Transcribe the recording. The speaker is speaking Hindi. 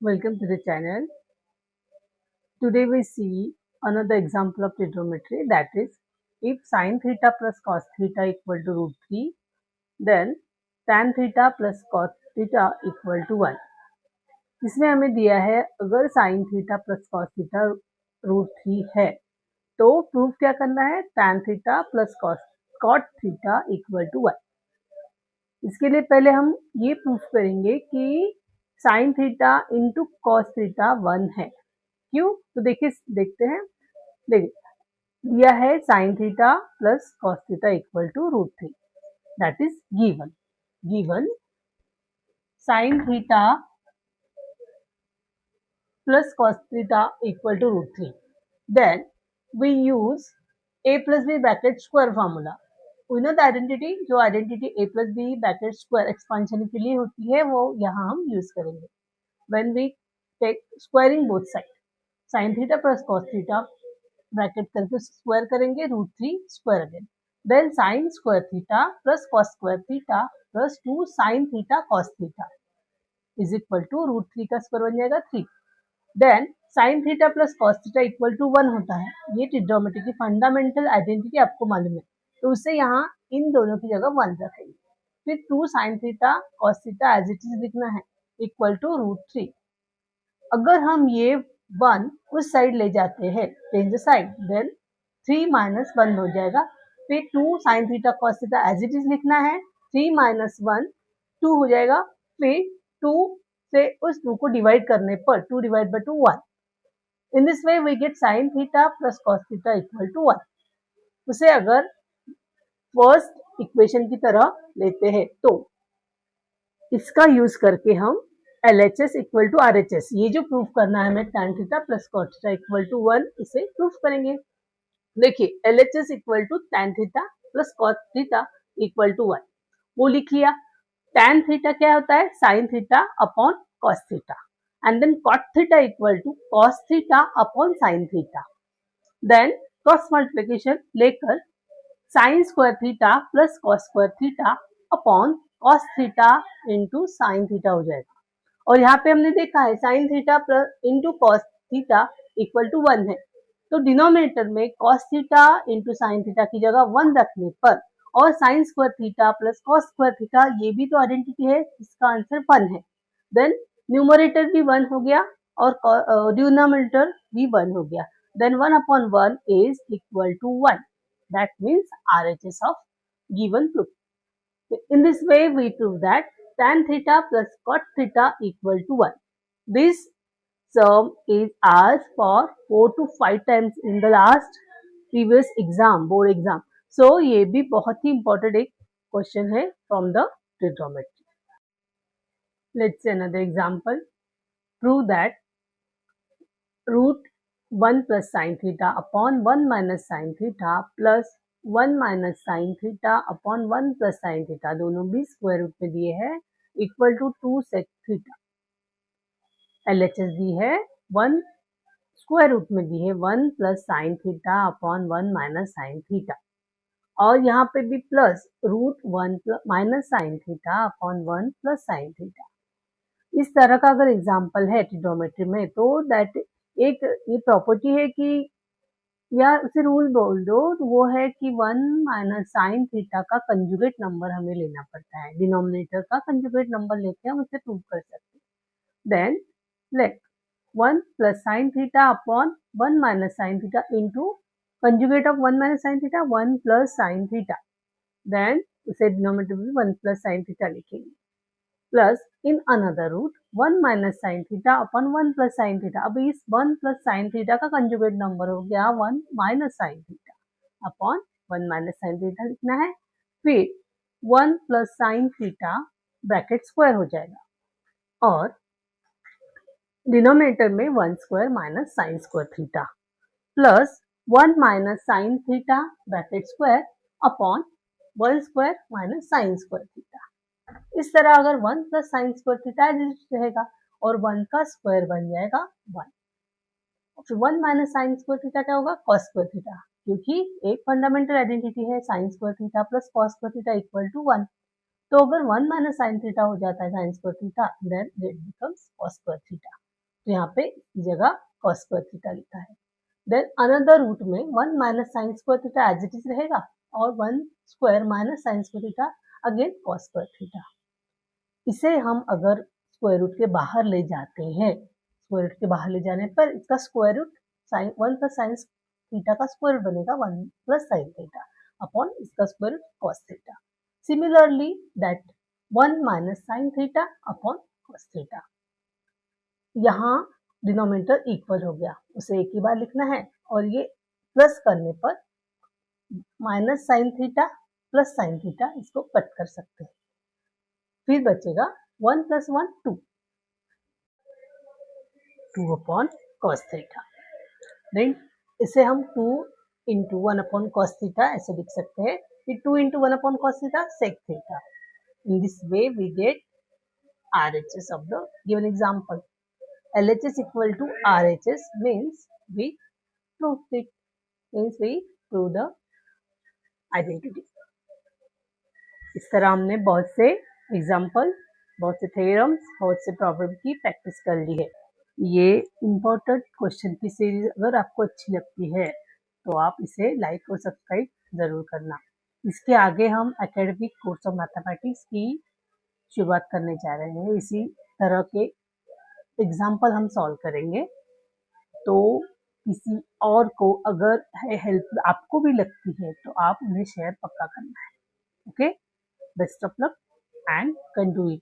Welcome to the channel. Today we see another example of trigonometry, that is if sin theta plus cos theta equal to root 3, then tan theta plus cos theta equal to 1. इसमें हमें दिया है अगर sin theta plus cos theta root 3 है तो प्रूफ क्या करना है, tan theta plus cot theta equal to 1. इसके लिए पहले हम ये प्रूफ करेंगे कि sin theta into cos theta 1 है. क्यों? तो देखिए देखते हैं. देखिए दिया है sin theta plus cos theta equal to root 3, that is given sin theta plus cos theta equal to root 3. Then we use a plus b bracket square formula. We know the identity, जो identity a plus b bracket square expansion के लिए होती है वो यहाँ हम यूज करेंगे. When we take squaring both side, sin theta plus cos theta bracket करके स्क्वायर करेंगे root 3 square again. Then sin square theta plus cos square theta plus 2 sin theta cos theta is equal to root 3 का स्क्वायर बन जाएगा 3. Then sin theta plus cos theta equal to 1 होता है. ये ट्रिग्नोमेट्री की फंडामेंटल आइडेंटिटी आपको मालूम है, तो उससे यहाँ इन दोनों की जगह 1 रखेंगे. फिर 2 sin theta cos theta as it is लिखना है इक्वल टू रूट 3. अगर हम ये 1 उस साइड ले जाते हैं, change the side, then 3 minus 1 हो जाएगा. फिर 2 sin theta cos theta as it is लिखना है, 3 माइनस 1 2 हो जाएगा. फिर 2 से उस 2 को डिवाइड करने पर 2 divide by 2 1. In this way we get sin theta plus cos theta equal to 1. उसे अगर फर्स्ट इक्वेशन की तरह लेते हैं तो इसका यूज करके हम LHS इक्वल टू RHS, ये जो प्रूफ करना है हमें tan theta plus cot theta equal to 1, इसे प्रूफ करेंगे. देखिए LHS equal to tan theta plus cot theta equal to 1, वो लिख लिया. tan थीटा क्या होता है, sin theta upon cos theta, and then cot theta equal to cos theta upon sin theta. Then cross multiplication लेकर sin square theta plus cos square theta upon cos theta into sin theta हो जाएगा. और यहाँ पे हमने देखा है sin theta plus into cos theta equal to 1 है, तो डिनोमिनेटर में cos theta into sin theta की जगह 1 रखने पर और sin square theta plus cos square theta, ये भी तो आइडेंटिटी है, इसका आंसर 1 है. देन न्यूमरेटर भी 1 हो गया और डिनोमिनेटर भी 1 हो गया. Then 1 upon 1 is equal to 1. That means RHS of given proof. In this way we prove that tan theta plus cot theta equal to 1. This sum is asked for 4 to 5 times in the last previous exam, board exam. So ये भी बहुत ही important एक question है from the trigonometry. Let's see another example. Prove that root 1 plus sin theta upon 1 minus sin theta plus 1 minus sin theta upon 1 plus sin theta, दोनों भी स्क्वायर रूट में दिए हैं, equal to 2 sec theta. LHS दी है 1, स्क्वायर रूट में दी है 1 plus sine theta upon 1 minus sine theta, और यहाँ पे भी plus root 1 minus sine theta upon 1 plus sine theta. इस तरह का अगर एग्जाम्पल है ट्रिग्नोमेट्री में तो दैट एक ये प्रॉपर्टी है कि, या उसे रूल बोल दो, तो वो है कि 1 माइनस साइन थीटा का कंजुगेट नंबर हमें लेना पड़ता है. डिनोमिनेटर का कंजुगेट नंबर लेके हम उसे प्रूव कर सकते हैं. Then let 1 plus sine theta upon 1 minus sine theta into conjugate of 1 minus sine theta 1 plus sine theta. Then उसे डिनोमिनेटर में 1 प्लस साइन थीटा लिखेंगे, plus in another root 1 minus sine theta upon 1 plus sine theta. अब इस 1 प्लस साइन थीटा का कंजुगेट नंबर हो गया 1 minus sine theta upon 1 minus sine theta लिखना है. फिर 1 plus sine theta bracket square हो जाएगा और डिनोमिनेटर में 1 square minus sine square theta plus 1 minus sine theta bracket square upon 1 square minus sine square theta. इस तरह अगर 1 प्लस साइन स्क्वायर थीटा रहेगा और 1 का स्क्वायर बन जाएगा 1. फिर 1 माइनस साइन स्क्वायर थीटा क्या होगा, कॉस स्क्वायर थीटा, क्योंकि एक फंडामेंटल आइडेंटिटी है sine square theta plus cos square theta equal to 1. तो अगर 1 माइनस साइन थीटा हो जाता है sine square theta, then it becomes cos square theta. तो यहाँ पे इस जगह cos स्क्वायर थीटा लिखा है। देन अनदर रूट में 1 minus sine square theta as it is रहेगा और 1 square minus sine square theta again cos square theta. इसे हम अगर स्क्वायर रूट के बाहर ले जाते हैं, स्क्वायर रूट के बाहर ले जाने पर इसका square root sine 1 plus sine theta का स्क्वायर रूट बनेगा 1 प्लस साइन थीटा अपॉन इसका square root cos theta. Similarly that 1 minus sine theta upon cos theta. यहाँ डिनोमिनेटर इक्वल हो गया, उसे एक ही बार लिखना है और ये प्लस करने पर minus sine theta plus sine theta इसको कट कर सकते हैं। फिर बचेगा 1 plus 1 2 upon cos theta. Then इसे हम 2 इंटू 1 अपॉन cos थीटा ऐसे लिख सकते हैं। फिर 2 into 1 upon cos theta sec theta. In this way we get RHS of the given example. LHS equal to RHS means we proved it, means we prove the identity. इस तरह हमने बहुत से एग्जाम्पल, बहुत से थ्योरम्स, बहुत से प्रॉब्लम की प्रैक्टिस कर ली है। ये इम्पोर्टेंट क्वेश्चन की सीरीज अगर आपको अच्छी लगती है तो आप इसे लाइक और सब्सक्राइब ज़रूर करना। इसके आगे हम एकेडमिक कोर्स ऑफ मैथमेटिक्स की शुरुआत करने जा रहे हैं। इसी तरह के एग्जाम्पल हम सॉल्व करेंगे। तो किसी और को अगर हेल्प आपको भी लगती है तो आप उन्हें शेयर पक्का करना है। Okay, best of luck and can do it.